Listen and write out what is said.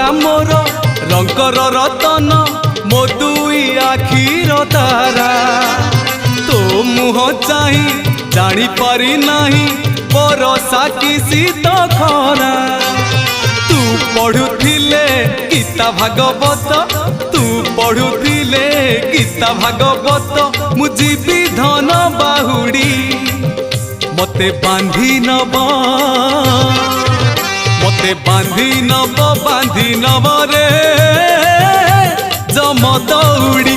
भरा मोर रंगर रतन मो दुई आखिर तारा तो मुह चाही जानी पारी नाही बरसा कि शीत खरा तू पढ़ुथिले गीता भागवत तू पढ़ुथिले गीता भागवत मु जीवी धन बाहुड़ी मते बांधी नब रे जम दौड़ी।